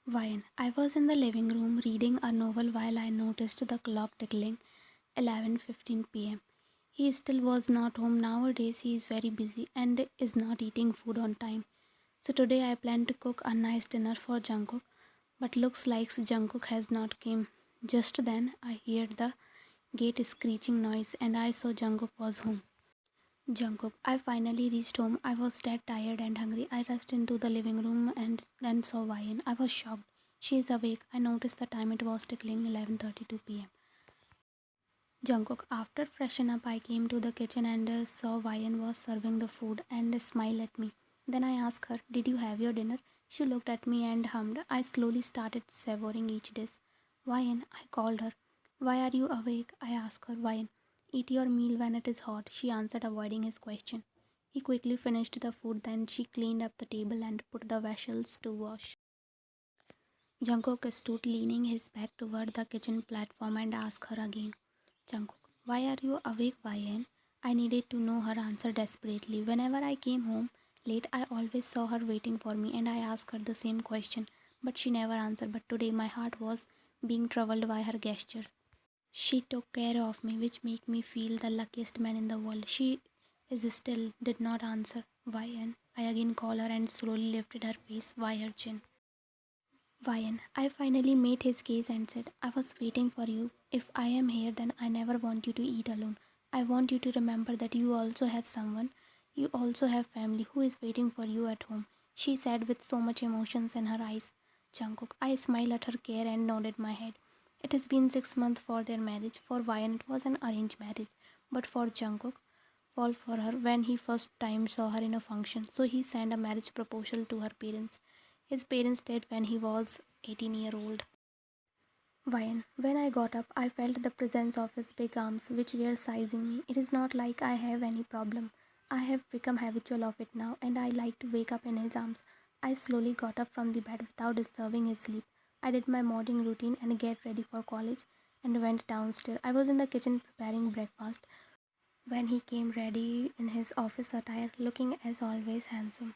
Wine. I was in the living room reading a novel while I noticed the clock tickling 11:15 p.m. He still was not home. Nowadays he is very busy and is not eating food on time. So today I plan to cook a nice dinner for Junkook, but looks like Junkook has not came. Just then I heard the gate screeching noise and I saw Junkook was home. Jungkook. I finally reached home. I was dead tired and hungry. I rushed into the living room and then saw Vian. I was shocked. She is awake. I noticed the time it was tickling 11:32 p.m. Jungkook. After freshen up, I came to the kitchen and saw Vian was serving the food and smiled at me. Then I asked her, "Did you have your dinner?" She looked at me and hummed. I slowly started savoring each dish. Vian, I called her. "Why are you awake?" I asked her. Vian, "Eat your meal when it is hot," she answered, avoiding his question. He quickly finished the food, then she cleaned up the table and put the vessels to wash. Jungkook stood leaning his back toward the kitchen platform and asked her again. Jungkook, "Why are you awake, Vian?" I needed to know her answer desperately. Whenever I came home late, I always saw her waiting for me and I asked her the same question, but she never answered. But today my heart was being troubled by her gesture. She took care of me, which made me feel the luckiest man in the world. She is still did not answer. Vian, I again called her and slowly lifted her face by her chin. Vian, I finally met his gaze and said, "I was waiting for you. If I am here, then I never want you to eat alone. I want you to remember that you also have someone, you also have family who is waiting for you at home," she said with so much emotions in her eyes. Jungkook, I smiled at her care and nodded my head. It has been 6 months for their marriage. For Vian, it was an arranged marriage, but for Jungkook, fall for her when he first time saw her in a function. So he sent a marriage proposal to her parents. His parents died when he was 18-year-old. When I got up, I felt the presence of his big arms which were sizing me. It is not like I have any problem. I have become habitual of it now and I like to wake up in his arms. I slowly got up from the bed without disturbing his sleep. I did my morning routine and get ready for college and went downstairs. I was in the kitchen preparing breakfast when he came ready in his office attire, looking as always handsome.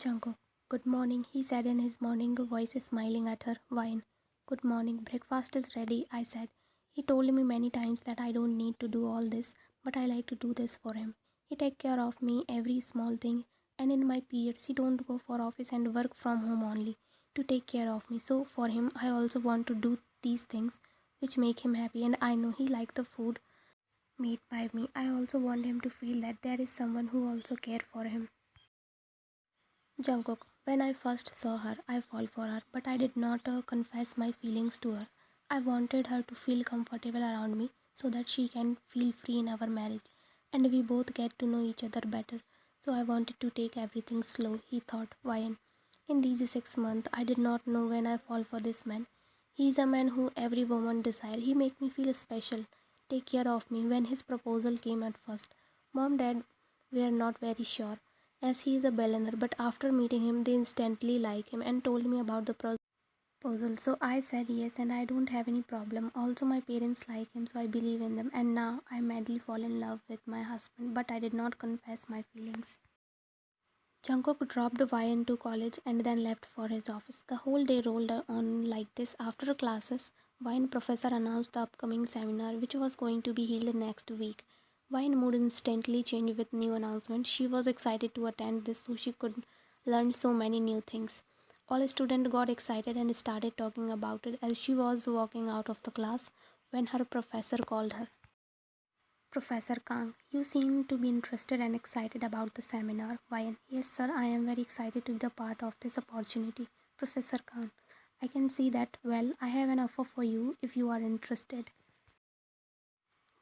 Jungkook, "Good morning," he said in his morning voice, smiling at her. Wine. "Good morning. Breakfast is ready," I said. He told me many times that I don't need to do all this, but I like to do this for him. He take care of me every small thing, and in my periods he don't go for office and work from home only to take care of me. So for him I also want to do these things which make him happy, and I know he like the food made by me. I also want him to feel that there is someone who also care for him. Jungkook, when I first saw her, I fall for her, but I did not confess my feelings to her. I wanted her to feel comfortable around me so that she can feel free in our marriage and we both get to know each other better. So I wanted to take everything slow, he thought. Why? In these 6 months, I did not know when I fall for this man. He is a man who every woman desire. He make me feel special, take care of me. When his proposal came at first, mom dad were not very sure as he is a billionaire, but after meeting him they instantly like him and told me about the proposal. So I said yes and I don't have any problem. Also my parents like him, so I believe in them, and now I madly fall in love with my husband, but I did not confess my feelings. Jungkook dropped Vian to college and then left for his office. The whole day rolled on like this. After classes, Vian professor announced the upcoming seminar which was going to be held next week. Vian mood instantly changed with new announcement. She was excited to attend this so she could learn so many new things. All students got excited and started talking about it as she was walking out of the class when her professor called her. Professor Kang, you seem to be interested and excited about the seminar. Why? Yes, sir, I am very excited to be a part of this opportunity. Professor Kang, I can see that. Well, I have an offer for you if you are interested.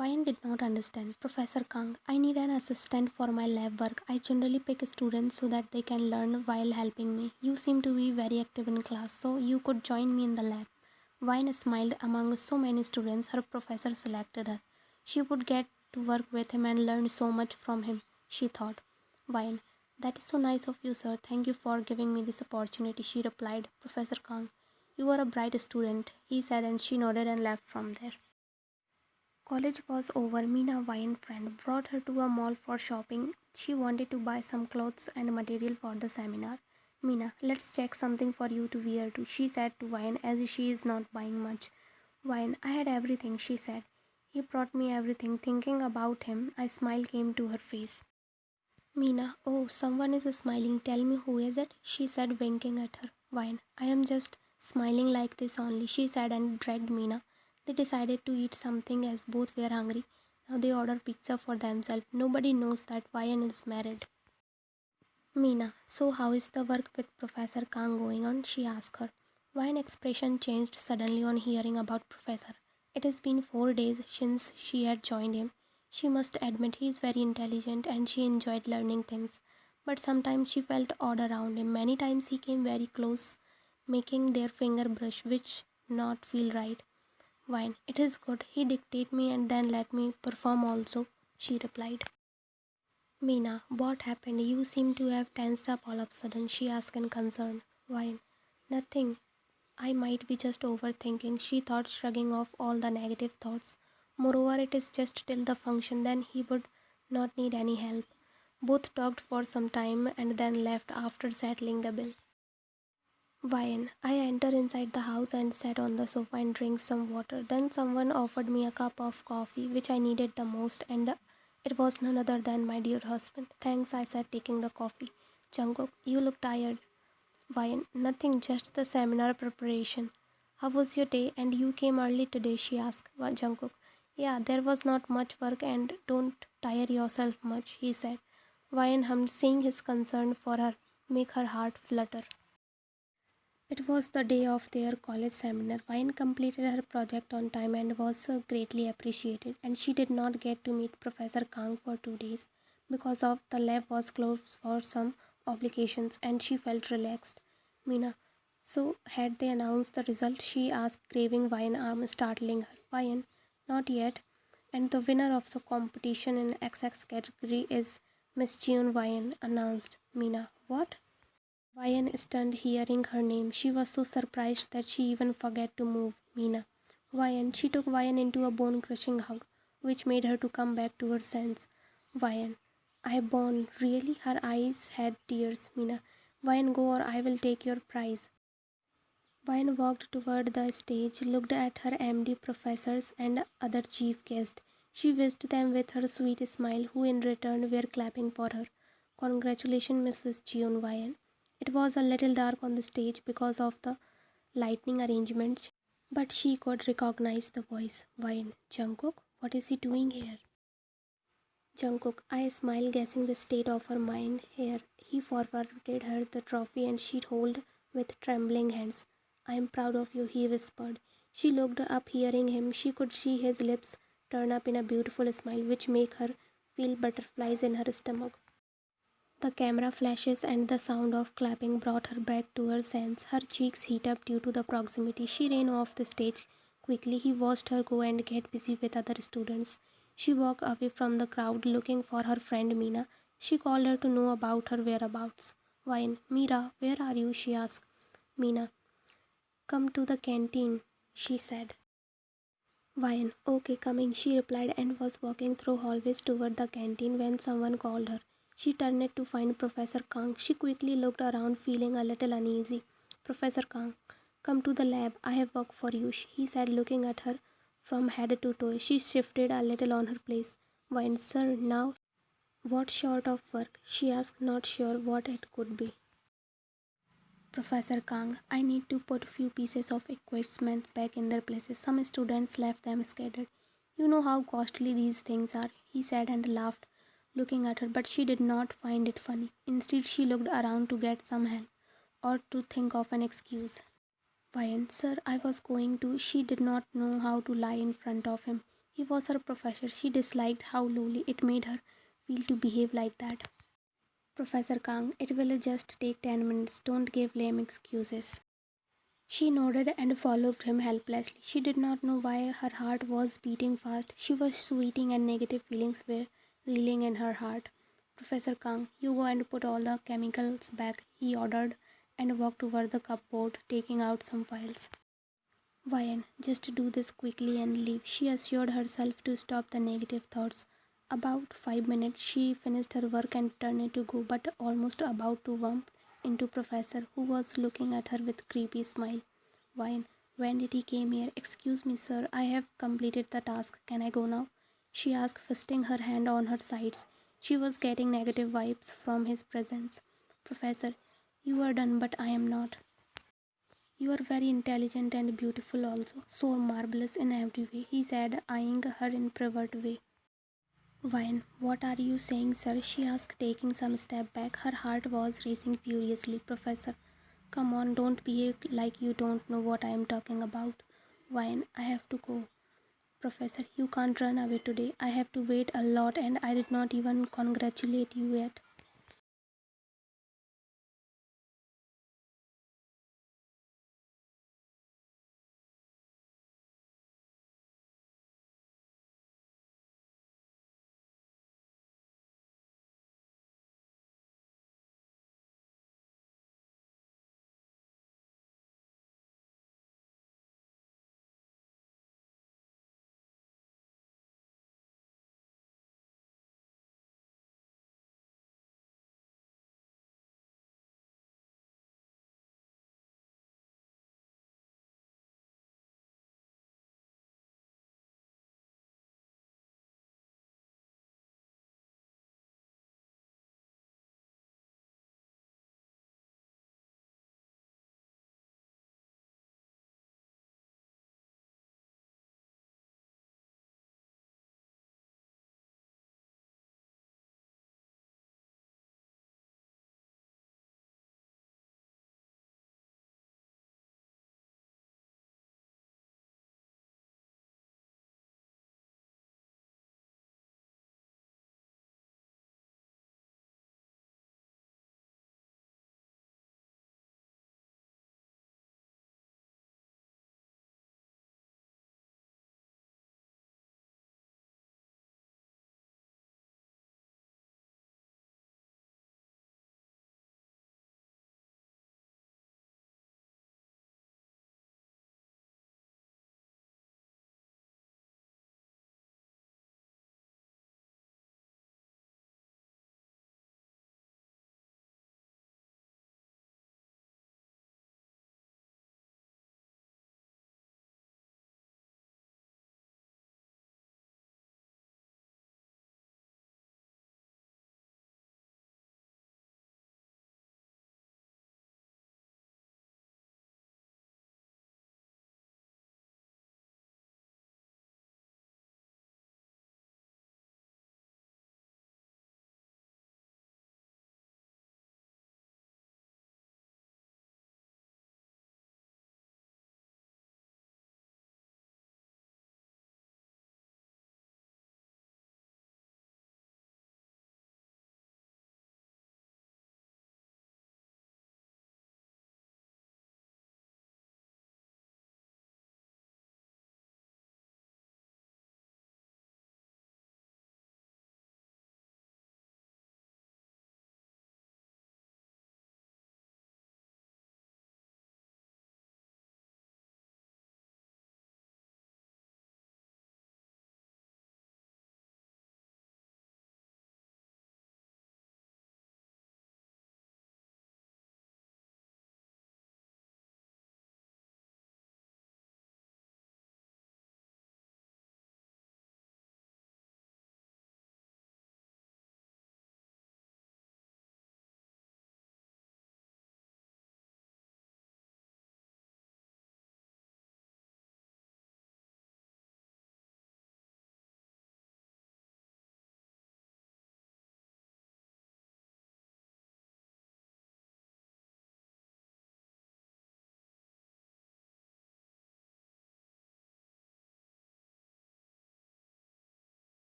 Wyan did not understand. Professor Kang, I need an assistant for my lab work. I generally pick students so that they can learn while helping me. You seem to be very active in class, so you could join me in the lab. Wyan smiled. Among so many students, her professor selected her. She would get to work with him and learn so much from him, she thought. Wyan, that is so nice of you, sir. Thank you for giving me this opportunity, she replied. Professor Kang, you are a bright student, he said, and she nodded and left from there. College was over. Mina, Wine friend, brought her to a mall for shopping. She wanted to buy some clothes and material for the seminar. Mina, let's check something for you to wear too, she said to Wine as she is not buying much. Wine, I had everything, she said. He brought me everything. Thinking about him, a smile came to her face. Mina, oh, someone is smiling. Tell me who is it? She said, winking at her. Wine, I am just smiling like this only, she said and dragged Mina. They decided to eat something as both were hungry. Now they order pizza for themselves. Nobody knows that Wine is married. Mina, so how is the work with Professor Kang going on? She asked her. Wine expression changed suddenly on hearing about Professor. It has been 4 days since she had joined him. She must admit he is very intelligent and she enjoyed learning things. But sometimes she felt odd around him. Many times he came very close, making their finger brush, which not feel right. Wine, it is good. He dictate me and then let me perform also, she replied. Meena, what happened? You seem to have tensed up all of a sudden, she asked in concern. Why? Nothing. I might be just overthinking, she thought, shrugging off all the negative thoughts. Moreover, it is just till the function, then he would not need any help. Both talked for some time and then left after settling the bill. Wine. I entered inside the house and sat on the sofa and drank some water. Then someone offered me a cup of coffee, which I needed the most, and it was none other than my dear husband. Thanks, I said, taking the coffee. Junkook, you look tired. Wine. Nothing, just the seminar preparation. How was your day? And you came early today, she asked Junkook. Yeah, there was not much work and don't tire yourself much, he said. Wine hummed, seeing his concern for her make her heart flutter. It was the day of their college seminar. Vine completed her project on time and was greatly appreciated, and she did not get to meet Professor Kang for 2 days because of the lab was closed for some obligations and she felt relaxed. Mina, so had they announced the result? She asked, craving Vine arm, startling her. Vine, not yet. And the winner of the competition in XX category is Miss June Vine, announced Mina. What? Vian stunned hearing her name. She was so surprised that she even forgot to move. Mina. Vian. She took Vian into a bone-crushing hug, which made her to come back to her sense. Vian. I born. Really? Her eyes had tears. Mina. Vian, go or I will take your prize. Vian walked toward the stage, looked at her MD professors and other chief guests. She wished them with her sweet smile, who in return were clapping for her. Congratulations, Mrs. Jeon Vian. It was a little dark on the stage because of the lighting arrangements, but she could recognize the voice. Vian, Jungkook, what is he doing here? Jungkook, I smiled, guessing the state of her mind here. He forwarded her the trophy and she held with trembling hands. I am proud of you, he whispered. She looked up, hearing him. She could see his lips turn up in a beautiful smile, which made her feel butterflies in her stomach. The camera flashes and the sound of clapping brought her back to her sense. Her cheeks heat up due to the proximity. She ran off the stage quickly. He watched her go and get busy with other students. She walked away from the crowd looking for her friend Meena. She called her to know about her whereabouts. Wine, Meera, where are you? She asked. Meena, come to the canteen, she said. Wine, okay, coming, she replied and was walking through hallways toward the canteen when someone called her. She turned to find Professor Kang. She quickly looked around, feeling a little uneasy. Professor Kang, come to the lab. I have work for you, he said, looking at her from head to toe. She shifted a little on her place. Wine, sir, now? What sort of work? She asked, not sure what it could be. Professor Kang, I need to put few pieces of equipment back in their places. Some students left them scattered. You know how costly these things are, he said and laughed, looking at her, but she did not find it funny. Instead, she looked around to get some help or to think of an excuse. Why, sir, I was going to. She did not know how to lie in front of him. He was her professor. She disliked how lowly it made her feel to behave like that. Professor Kang, it will just take 10 minutes. Don't give lame excuses. She nodded and followed him helplessly. She did not know why her heart was beating fast. She was sweating and negative feelings were reeling in her heart. Professor Kang, you go and put all the chemicals back, he ordered and walked toward the cupboard, taking out some files. Vian, just do this quickly and leave, she assured herself to stop the negative thoughts. About 5 minutes, she finished her work and turned to go, but almost about to vomit, into Professor, who was looking at her with creepy smile. Wine, when did he came here? Excuse me, sir, I have completed the task. Can I go now? She asked, fisting her hand on her sides. She was getting negative vibes from his presence. Professor, you are done, but I am not. You are very intelligent and beautiful also, so marvelous in every way, he said, eyeing her in pervert way. Vine, what are you saying, sir? She asked, taking some step back. Her heart was racing furiously. Professor, come on, don't behave like you don't know what I am talking about. Vine, I have to go. Professor, you can't run away today. I have to wait a lot and I did not even congratulate you yet.